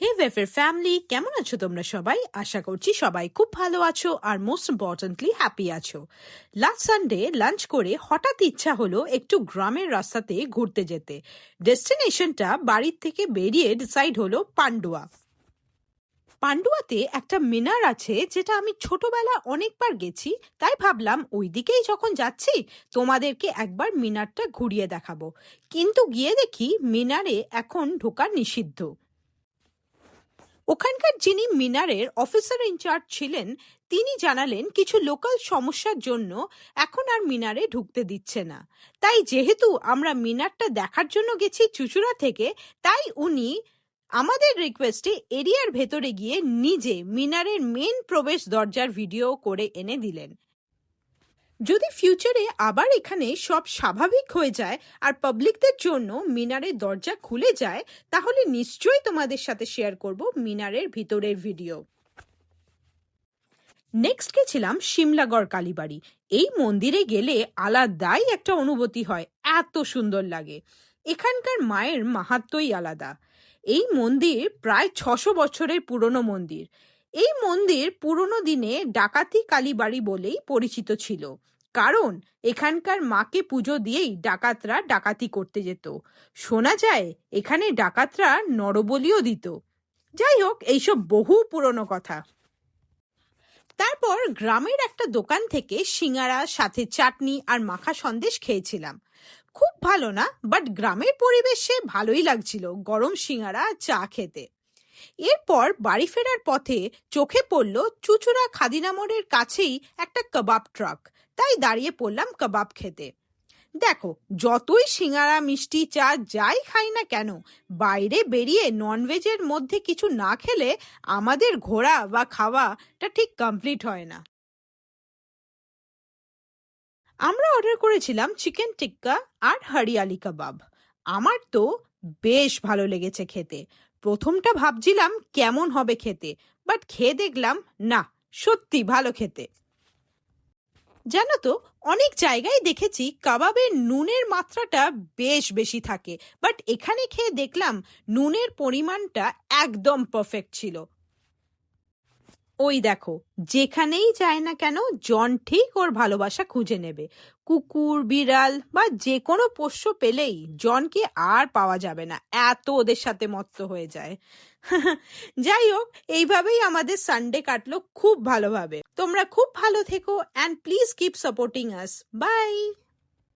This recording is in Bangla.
হে ওয়েফের ফ্যামিলি, কেমন আছো তোমরা সবাই? আশা করছি সবাই খুব ভালো আছো আর মোস্ট ইম্পর্টেন্টলি হ্যাপি আছো। লাস্ট সানডে লাঞ্চ করে হঠাৎ ইচ্ছা হলো একটু গ্রামের রাস্তাতে ঘুরতে যেতে। ডেস্টিনেশনটা বাড়ির থেকে বেরিয়ে ডিসাইড হলো পান্ডুয়া। পান্ডুয়াতে একটা মিনার আছে যেটা আমি ছোটবেলা অনেকবার গেছি, তাই ভাবলাম ওই দিকেই যখন যাচ্ছি তোমাদেরকে একবার মিনারটা ঘুরিয়ে দেখাবো। কিন্তু গিয়ে দেখি মিনারে এখন ঢোকা নিষিদ্ধ। ওখানকার যিনি মিনারের অফিসার ইনচার্জ ছিলেন তিনি জানালেন কিছু লোকাল সমস্যার জন্য এখন আর মিনারে ঢুকতে দিচ্ছে না। তাই যেহেতু আমরা মিনারটা দেখার জন্য গেছি চুচুড়া থেকে, তাই উনি আমাদের রিকোয়েস্টে এরিয়ার ভেতরে গিয়ে নিজে মিনারের মেন প্রবেশ দরজার ভিডিও করে এনে দিলেন। যদি ফিউচারে আবার এখানে সব স্বাভাবিক হয়ে যায় আর পাবলিকদের জন্য মিনারের দরজা খুলে যায়, তাহলে নিশ্চয়ই তোমাদের সাথে শেয়ার করব মিনারের ভিতরের ভিডিও। নেক্সট গেছিলাম শিমলাগড় কালীবাড়ি। এই মন্দিরে গেলে আলাদাই একটা অনুভূতি হয়, এত সুন্দর লাগে। এখানকার মায়ের মাহাত্ম্যই আলাদা। এই মন্দির প্রায় 600 বছরের পুরনো মন্দির। এই মন্দির পুরনো দিনে ডাকাতি কালীবাড়ি বলেই পরিচিত ছিল, কারণ এখানকার মাকে পুজো দিয়েই ডাকাতরা ডাকাতি করতে যেত। শোনা যায় এখানে ডাকাতরা নরবলিও দিত। যাই হোক, এইসব বহু পুরনো কথা। তারপর গ্রামের একটা দোকান থেকে সিঙ্গারা সাথে চাটনি আর মাখা সন্দেশ খেয়েছিলাম। খুব ভালো না, বাট গ্রামের পরিবেশে ভালোই লাগছিল গরম সিঙ্গারা আর চা খেতে। এরপর বাড়ি ফেরার পথে চোখে পড়ল চুচুড়া খাদিনা মোড়ের কাছেই একটা কাবাব ট্রাক, তাই দাঁড়িয়ে পড়লাম কাবাব খেতে। দেখো, যতই সিঙ্গারা মিষ্টি চা যাই খাই না কেন, বাইরে বেরিয়ে ননভেজের মধ্যে কিছু না খেলে আমাদের ঘোরা বা খাওয়াটা ঠিক কমপ্লিট হয় না। আমরা অর্ডার করেছিলাম চিকেন টিক্কা আর হরিয়ালি কাবাব। আমার তো বেশ ভালো লেগেছে খেতে। প্রথমটা ভাবছিলাম কেমন হবে খেতে, বাট খেয়ে দেখলাম না, সত্যি ভালো খেতে। জানো তো, অনেক জায়গায় দেখেছি কাবাবের নুনের মাত্রাটা বেশ বেশি থাকে, বাট এখানে খেয়ে দেখলাম নুনের পরিমাণটা একদম পারফেক্ট ছিল। ওই দেখো, যেখানেই যায় না কেন জন ঠিক ওর ভালোবাসা খুঁজে নেবে। কুকুর, বিড়াল বা যে কোনো পোষ্য পেলেই জনকে আর পাওয়া যাবে না, এত ওদের সাথে মত্ত হয়ে যায়। যাই হোক, এইভাবেই আমাদের সানডে কাটলো খুব ভালোভাবে। তোমরা খুব ভালো থেকো and please keep supporting us. By.